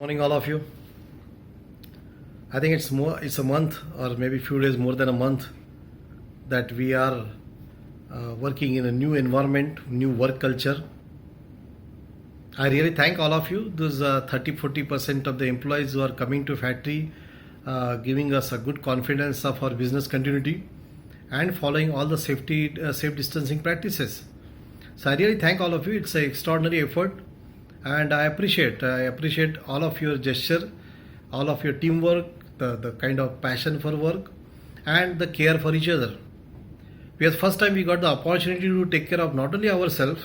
Morning, all of you. I think it's a month or maybe few days more than a month that we are working in a new environment, new work culture. I really thank all of you. Those 30-40% of the employees who are coming to factory, giving us a good confidence of our business continuity and following all the safe distancing practices. So I really thank all of you. It's an extraordinary effort. And I appreciate all of your gesture, all of your teamwork, the kind of passion for work and the care for each other. Because first time we got the opportunity to take care of not only ourselves,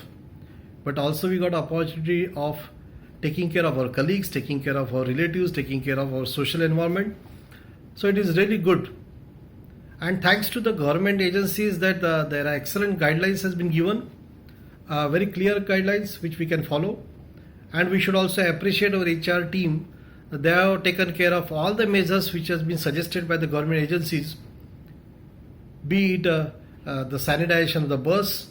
but also we got opportunity of taking care of our colleagues, taking care of our relatives, taking care of our social environment. So it is really good. And thanks to the government agencies that there are excellent guidelines has been given, very clear guidelines which we can follow. And we should also appreciate our HR team. They have taken care of all the measures which has been suggested by the government agencies, be it the sanitization of the bus,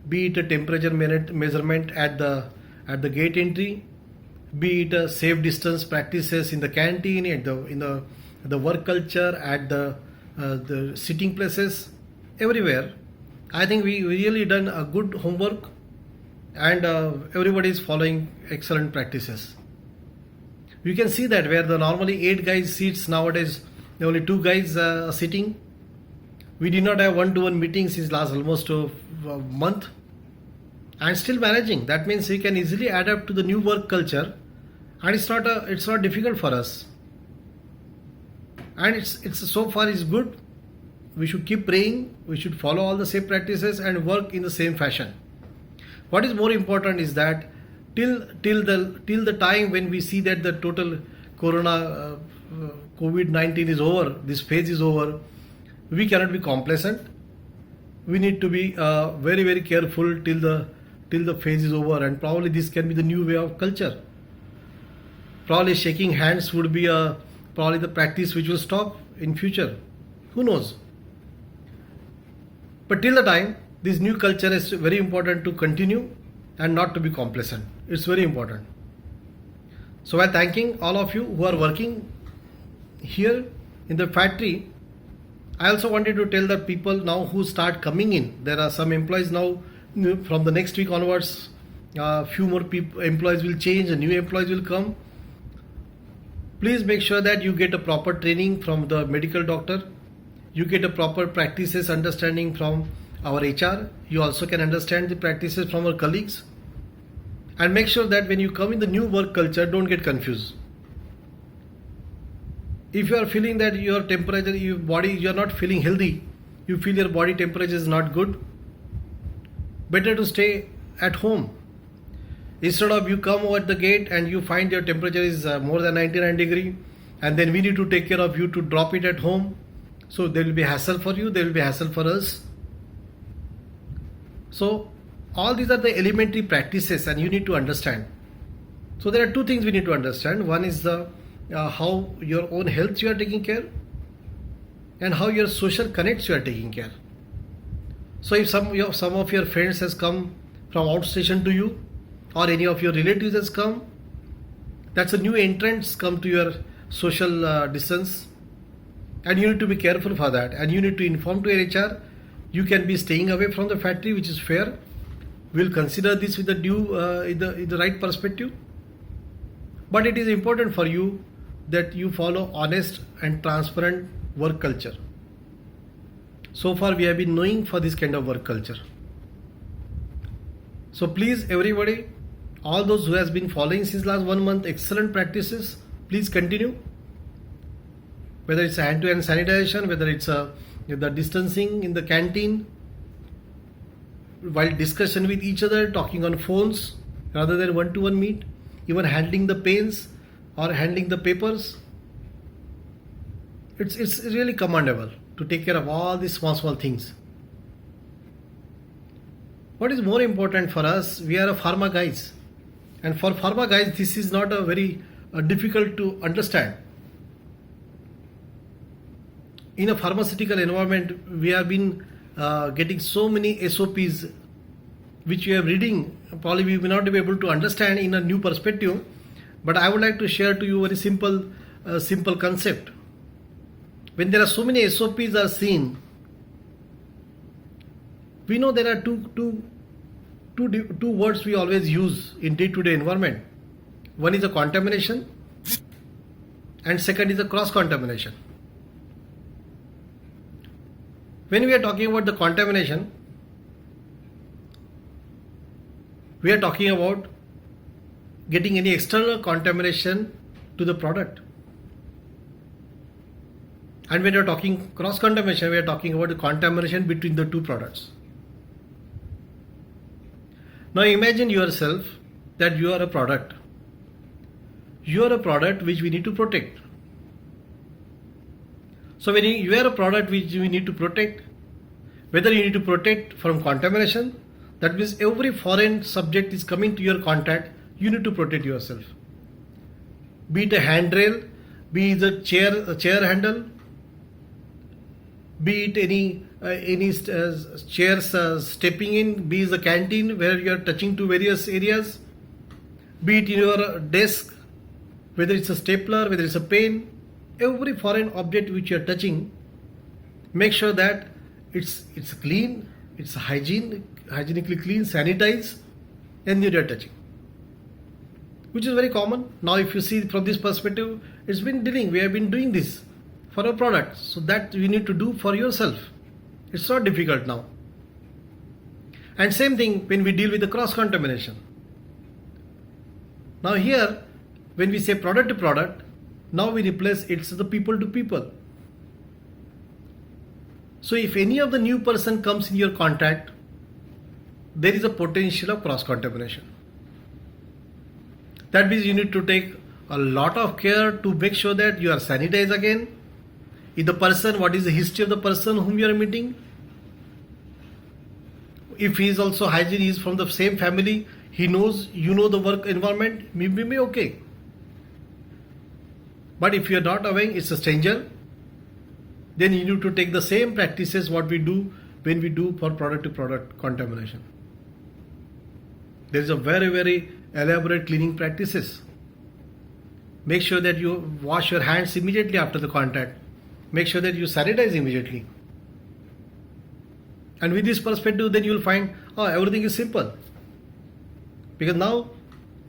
be it a temperature measurement at the gate entry, be it safe distance practices in the canteen, in the work culture, at the sitting places, everywhere. I think we really done a good homework. And everybody is following excellent practices. You can see that where the normally 8 guys seats, nowadays only 2 guys are sitting. We did not have one-to-one meetings since last almost a month and still managing. That means we can easily adapt to the new work culture, and it's not difficult for us. And it's so far is good. We should keep praying. We should follow all the same practices and work in the same fashion. What is more important is that till the time when we see that the total COVID-19 is over, this phase is over, we cannot be complacent. We need to be very, very careful till the phase is over, and probably this can be the new way of culture. Probably shaking hands would be probably the practice which will stop in future. Who knows? But till the time, this new culture is very important to continue and not to be complacent. It's very important. So while thanking all of you who are working here in the factory, I also wanted to tell the people now who start coming in. There are some employees now from the next week onwards. Few more employees will change and new employees will come. Please make sure that you get a proper training from the medical doctor. You get a proper practices understanding from our HR. You also can understand the practices from our colleagues, and make sure that when you come in the new work culture, don't get confused. If you are feeling that your temperature, your body, you are not feeling healthy, you feel your body temperature is not good, better to stay at home. Instead of you come over the gate and you find your temperature is more than 99 degree, and then we need to take care of you to drop it at home. So there will be hassle for you, there will be hassle for us. So all these are the elementary practices, and you need to understand. So there are 2 things we need to understand. One is the how your own health you are taking care, and how your social connects you are taking care. So if some of your friends has come from outstation to you, or any of your relatives has come, that's a new entrance come to your social distance, and you need to be careful for that, and you need to inform to your HR. You can be staying away from the factory, which is fair. We'll consider this with the due in the right perspective. But it is important for you that you follow honest and transparent work culture. So far we have been knowing for this kind of work culture. So please everybody, all those who has been following since last 1 month excellent practices, please continue. Whether it's hand-to-hand sanitization, whether it's the distancing in the canteen, while discussion with each other, talking on phones rather than one-to-one meet, even handling the pens or handling the papers. It's really commendable to take care of all these small things. What is more important for us, we are a pharma guys. And for pharma guys, this is not a very difficult to understand. In a pharmaceutical environment, we have been getting so many SOPs which you are reading. Probably we may not be able to understand in a new perspective, But I would like to share to you a very simple concept. When there are so many SOPs are seen, we know there are two words we always use in day-to-day environment. One is a contamination and second is a cross-contamination. When we are talking about the contamination, we are talking about getting any external contamination to the product. And when you are talking cross-contamination, we are talking about the contamination between the two products. Now imagine yourself that you are a product. You are a product which we need to protect. So when you are a product which we need to protect, whether you need to protect from contamination, that means every foreign subject is coming to your contact, you need to protect yourself. Be it a handrail, be it a chair handle, be it any chairs stepping in, be it the canteen where you are touching to various areas, be it in your desk, whether it's a stapler, whether it's a pen, every foreign object which you are touching, make sure that it's clean, it's hygienically clean, sanitized, and you are touching. Which is very common. Now if you see from this perspective, we have been doing this for our products. So that you need to do for yourself. It's not difficult now. And same thing when we deal with the cross-contamination. Now here, when we say product to product, now we replace it's the people to people. So if any of the new person comes in your contact, there is a potential of cross-contamination. That means you need to take a lot of care to make sure that you are sanitized again. If the person, what is the history of the person whom you are meeting? If he is also hygiene, he is from the same family, he knows, you know the work environment, maybe okay. But if you are not aware, it's a stranger, then you need to take the same practices what we do when we do for product to product contamination. There is a very elaborate cleaning practices. Make sure that you wash your hands immediately after the contact. Make sure that you sanitize immediately. And with this perspective, then you will find, everything is simple. Because now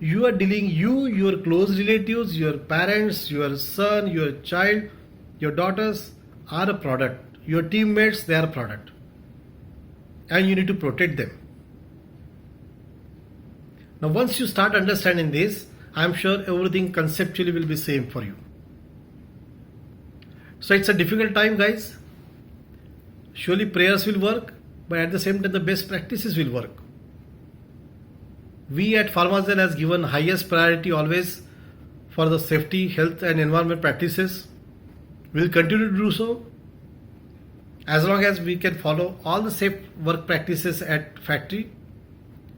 you are dealing, your close relatives, your parents, your son, your child, your daughters are a product. Your teammates, they are a product. And you need to protect them. Now once you start understanding this, I am sure everything conceptually will be same for you. So it's a difficult time, guys. Surely prayers will work, but at the same time the best practices will work. We at Pharmazel has given highest priority always for the safety, health and environment practices. We will continue to do so as long as we can follow all the safe work practices at factory.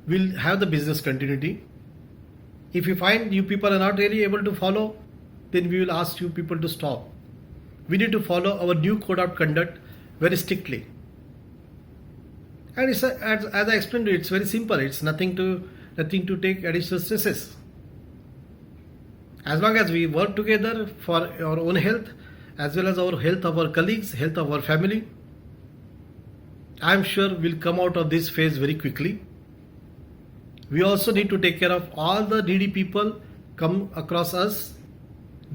We'll have the business continuity. If you find you people are not really able to follow, then we will ask you people to stop. We need to follow our new code of conduct very strictly. And as I explained to you, it's very simple. It's nothing to take additional stresses. As long as we work together for our own health, as well as our health of our colleagues, health of our family, I am sure we'll come out of this phase very quickly. We also need to take care of all the needy people come across us,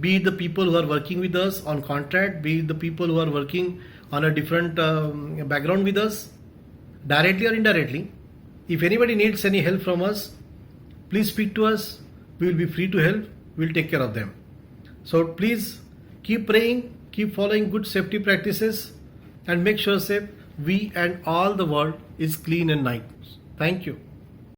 be it the people who are working with us on contract, be it the people who are working on a different background with us, directly or indirectly. If anybody needs any help from us, please speak to us. We will be free to help. We will take care of them. So please keep praying, keep following good safety practices, and make sure we and all the world is clean and nice. Thank you.